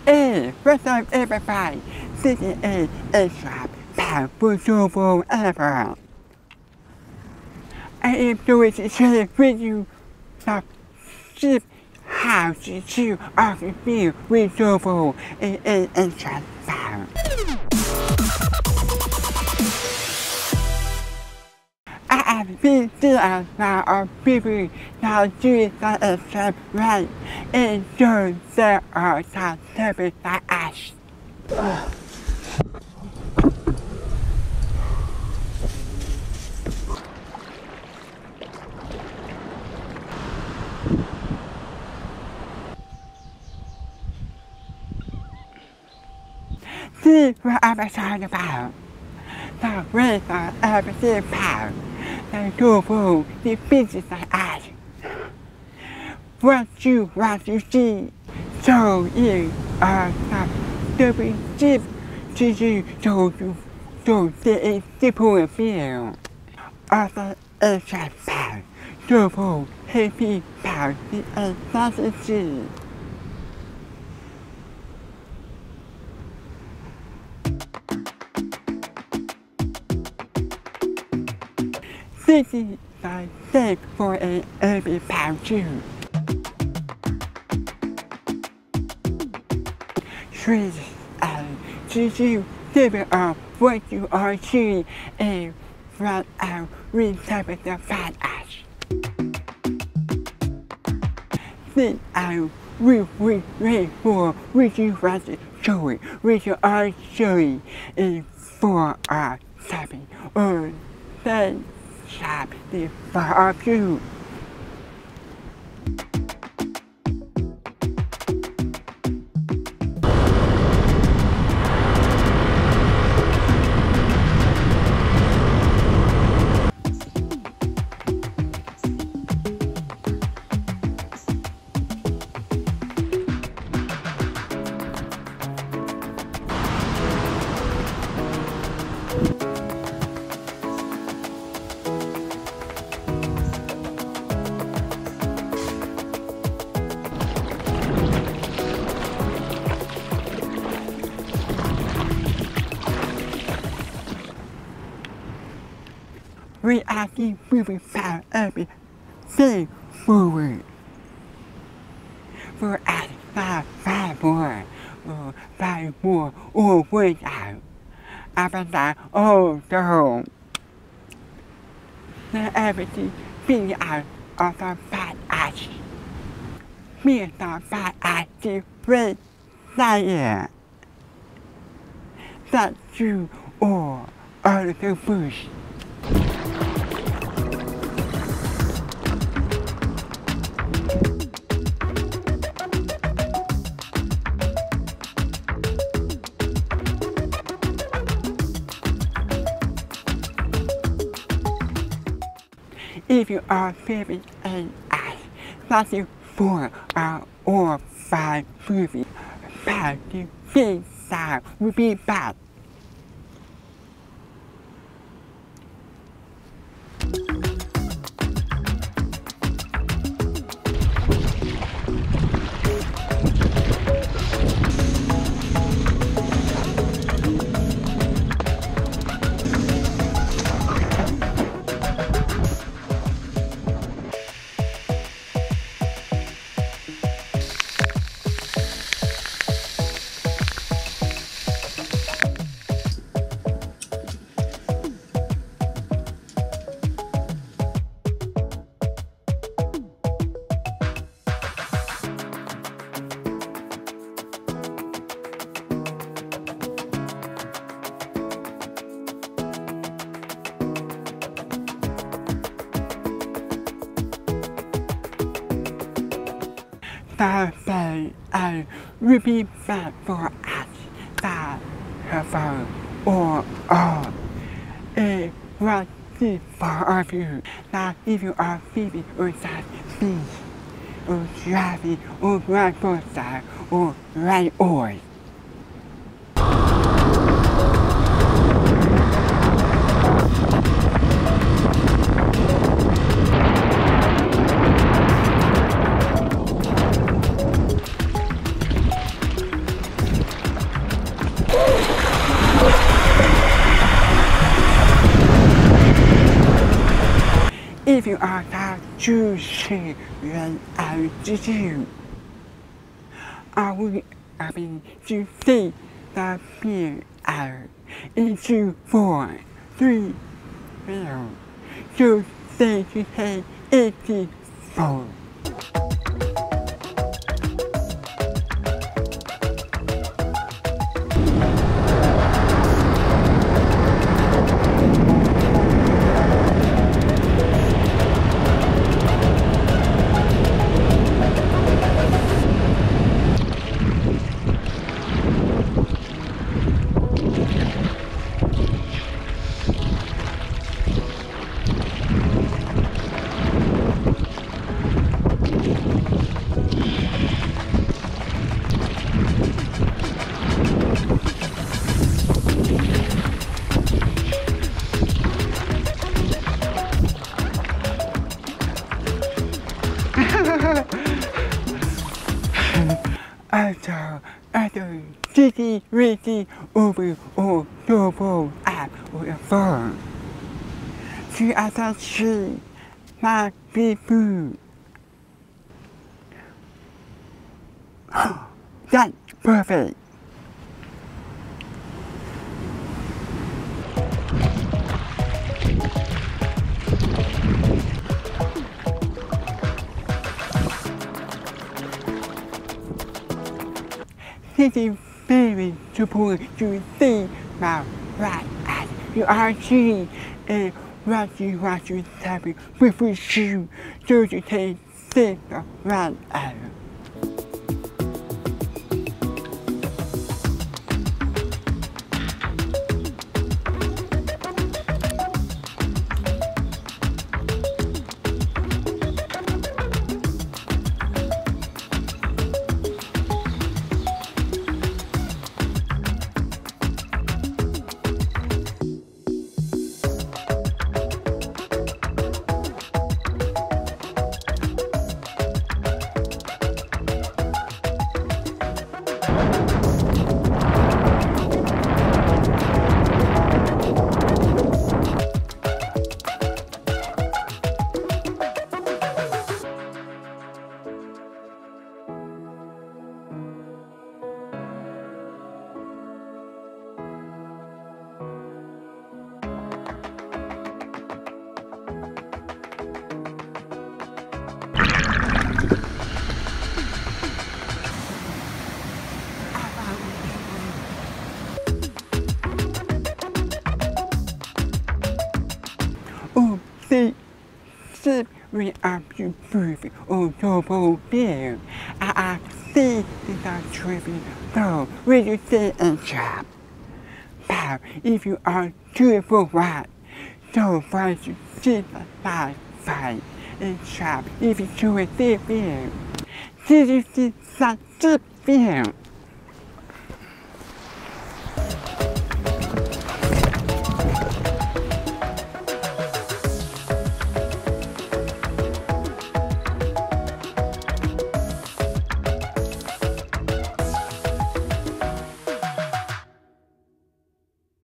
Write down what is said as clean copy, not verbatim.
Hey, what's up everybody? This is a shop powerful ever. I am going to share with you some tips how to chew off the field with GoPro and transfer. I have been seeing a lot of people now doing that except right, and so there are some services like us. See what I'm talking about. The ways of everything power. The GoPro, the business like us. What you want to see, so you are some stupid tips to do so there is simple feel. Also, a transfer. GoPro, happy power, the advantage. This is the thing for an every pound too. Trees and to figure out what you are doing and run out retype the fat ash. Then I will wait for which you want to show it, which you are showing is for our tapping or then shop the far of you. We are moving power everything forward. For us, five more, or words out. After that, so now everything being out of the fat ash. Me the fat ash to break fire. That you or all of the bush. If you are feeling an ass, that is 4 or 5 movies, bad to think that would be bad. Thursday, I repeat back for us that her or all. It was this for of you that if you are feeling or that speech or driving or right for side or right or. if you are他就是原来之主。Are we having to say the PR in 2, 4, 3, 0? So say to say 84. Also, city rating over or double app or a phone. To attach my people. That's perfect. It is very supposed to see my right as you are seeing and what you happen with you so to take the right as. We are improving on double beer. I see that traffic though when you say and trap. But if you are too for what, so far to see the life fight and trap if you do a beer. Did you see such a beer?